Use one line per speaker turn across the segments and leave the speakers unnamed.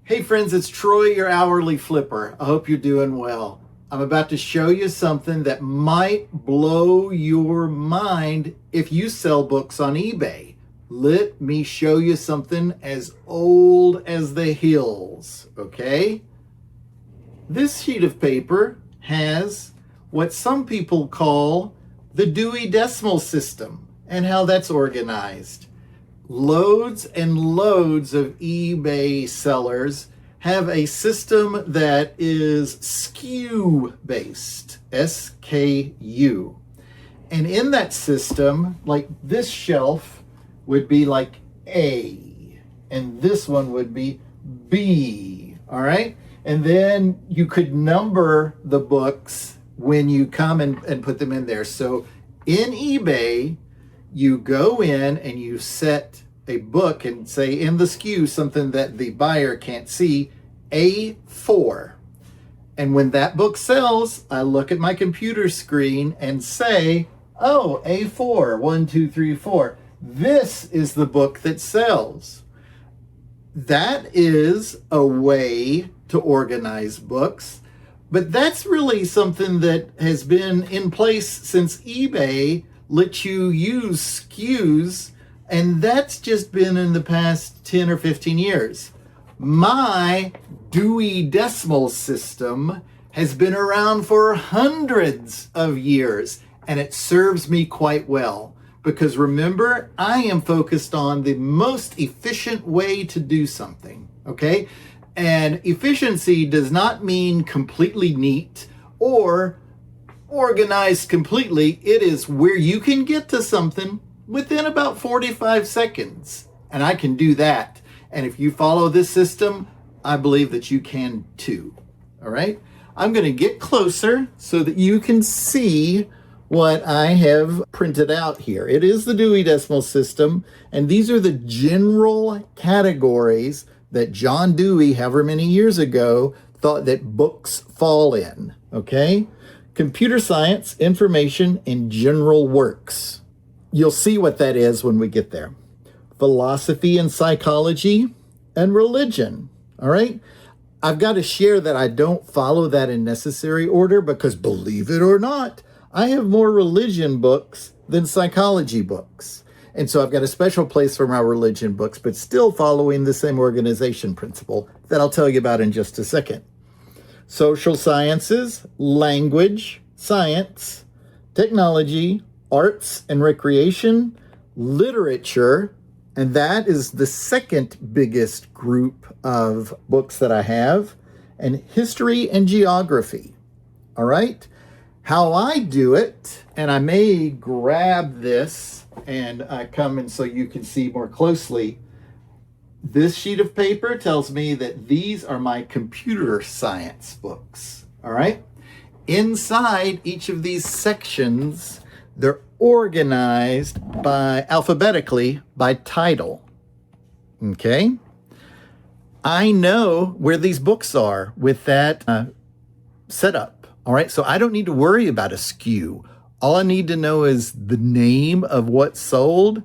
Hey friends, it's Troy, your hourly flipper. I hope you're doing well. I'm about to show you something that might blow your mind if you sell books on eBay. Let me show you something as old as the hills, okay? This sheet of paper has what some people call the Dewey Decimal System and how that's organized. Loads and loads of eBay sellers have a system that is SKU based, S-K-U. And in that system, like this shelf would be like A, and this one would be B, all right? And then you could number the books when you come and put them in there. So in eBay, you go in and you set a book and say in the SKU something that the buyer can't see, A4. And when that book sells, I look at my computer screen and say, oh, A4, 1, 2, 3, 4. This is the book that sells. That is a way to organize books, but that's really something that has been in place since eBay let you use SKUs, and that's just been in the past 10 or 15 years. My Dewey Decimal System has been around for hundreds of years, and it serves me quite well. Because remember, I am focused on the most efficient way to do something, okay? And efficiency does not mean completely neat or organized completely. It is where you can get to something within about 45 seconds. And I can do that. And if you follow this system, I believe that you can too. All right? I'm going to get closer so that you can see what I have printed out here. It is the Dewey Decimal System, and these are the general categories that John Dewey, however many years ago, thought that books fall in, okay? Computer science, information, and general works. You'll see what that is when we get there. Philosophy and psychology, and religion, all right? I've got to share that I don't follow that in necessary order because, believe it or not, I have more religion books than psychology books. And so I've got a special place for my religion books, but still following the same organization principle that I'll tell you about in just a second. Social sciences, language, science, technology, arts and recreation, literature, and that is the second biggest group of books that I have, and history and geography. All right? How I do it, and I may grab this and come in so you can see more closely. This sheet of paper tells me that these are my computer science books, all right? Inside each of these sections, they're organized alphabetically by title, okay? I know where these books are with that setup. All right, so I don't need to worry about a SKU. All I need to know is the name of what's sold,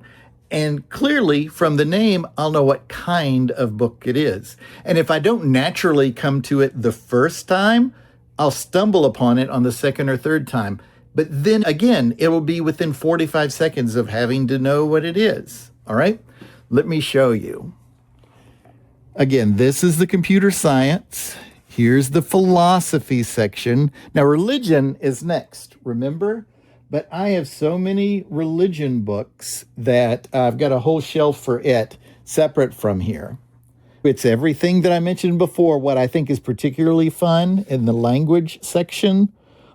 and clearly from the name, I'll know what kind of book it is. And if I don't naturally come to it the first time, I'll stumble upon it on the second or third time. But then again, it will be within 45 seconds of having to know what it is. All right, let me show you. Again, this is the computer science. Here's the philosophy section. Now, religion is next, remember? But I have so many religion books that I've got a whole shelf for it separate from here. It's everything that I mentioned before. What I think is particularly fun in the language section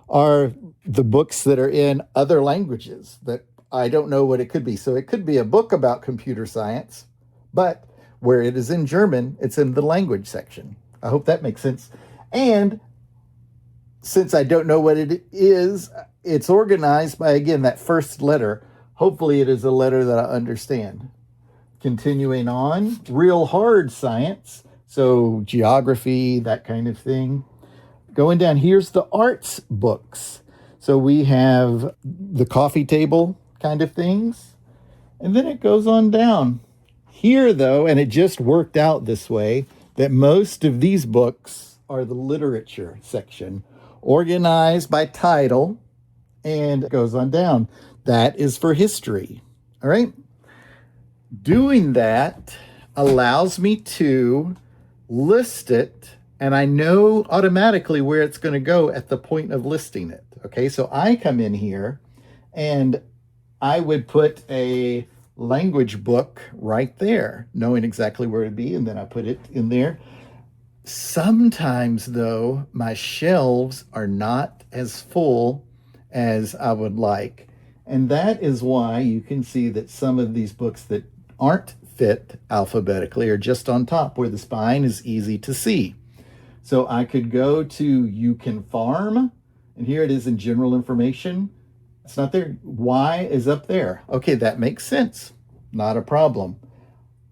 are the books that are in other languages that I don't know what it could be. So it could be a book about computer science, but where it is in German, it's in the language section. I hope that makes sense. And since I don't know what it is, it's organized by, again, that first letter. Hopefully it is a letter that I understand. Continuing on, real hard science, so geography, that kind of thing. Going down, here's the arts books. So we have the coffee table kind of things. And then it goes on down. Here, though, and it just worked out this way, that most of these books are the literature section, organized by title, and it goes on down. That is for history. All right. Doing that allows me to list it, and I know automatically where it's going to go at the point of listing it. Okay, so I come in here and I would put a language book right there, knowing exactly where it'd be, and then I put it in there. Sometimes, though, my shelves are not as full as I would like. And that is why you can see that some of these books that aren't fit alphabetically are just on top where the spine is easy to see. So I could go to You Can Farm, and here it is in general information. It's not there. Y is up there. Okay, that makes sense. Not a problem.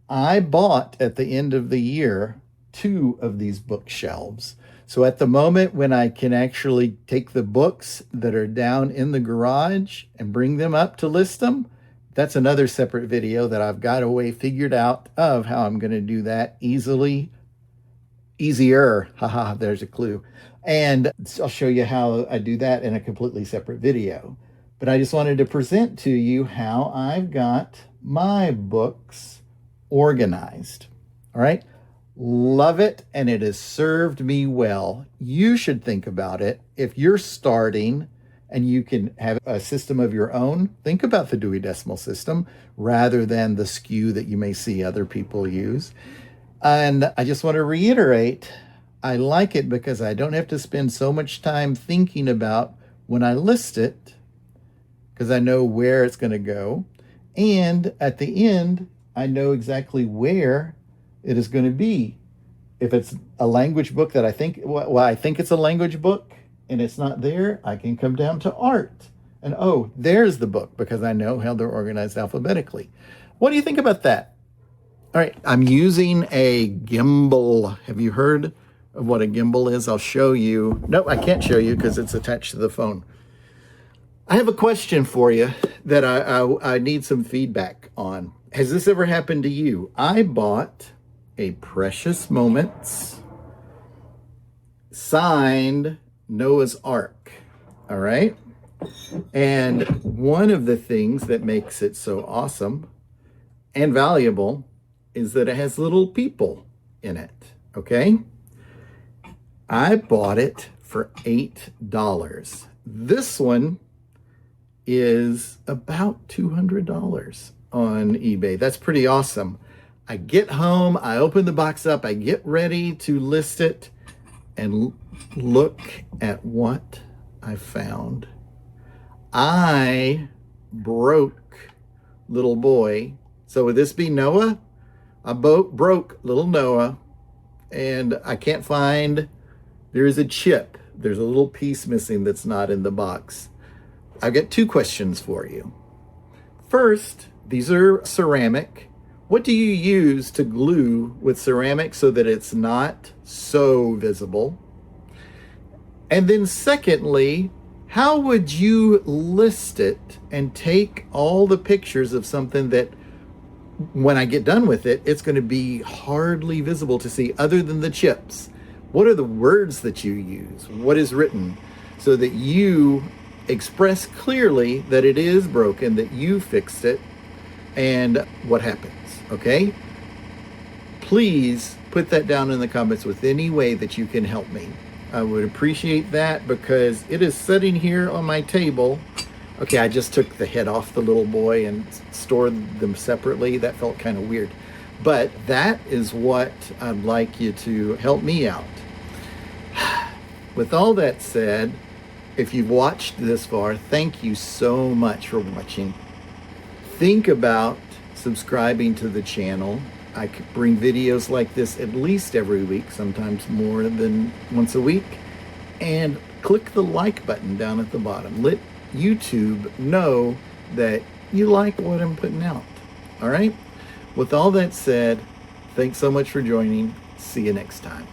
I bought at the end of the year 2 of these bookshelves. So at the moment when I can actually take the books that are down in the garage and bring them up to list them, that's another separate video that I've got a way figured out of how I'm going to do that easier. Haha, there's a clue. And I'll show you how I do that in a completely separate video. But I just wanted to present to you how I've got my books organized. All right. Love it, and it has served me well. You should think about it. If you're starting and you can have a system of your own, think about the Dewey Decimal System rather than the skew that you may see other people use. And I just want to reiterate, I like it because I don't have to spend so much time thinking about when I list it, because I know where it's going to go. And at the end, I know exactly where it is going to be. If it's a language book that I think it's a language book and it's not there, I can come down to art and, oh, there's the book, because I know how they're organized alphabetically. What do you think about that? All right, I'm using a gimbal. Have you heard of what a gimbal is? I'll show you. No, I can't show you because it's attached to the phone. I have a question for you that I need some feedback on. Has this ever happened to you? I bought a Precious Moments signed Noah's Ark. All right. And one of the things that makes it so awesome and valuable is that it has little people in it. Okay. I bought it for $8. This one is about $200 on eBay. That's pretty awesome. I get home, I open the box up, I get ready to list it, and look at what I found. I broke little boy. So would this be Noah? I broke little Noah, and I can't find, there is a chip. There's a little piece missing that's not in the box. I've got 2 questions for you. First, these are ceramic. What do you use to glue with ceramic so that it's not so visible? And then secondly, how would you list it and take all the pictures of something that when I get done with it, it's going to be hardly visible to see other than the chips? What are the words that you use? What is written so that you express clearly that it is broken, that you fixed it, and what happens? Okay? Please put that down in the comments with any way that you can help me. I would appreciate that because it is sitting here on my table. Okay, I just took the head off the little boy and stored them separately. That felt kind of weird. But that is what I'd like you to help me out. With all that said, if you've watched this far, thank you so much for watching. Think about subscribing to the channel. I could bring videos like this at least every week, sometimes more than once a week. And click the like button down at the bottom. Let YouTube know that you like what I'm putting out. All right? With all that said, thanks so much for joining. See you next time.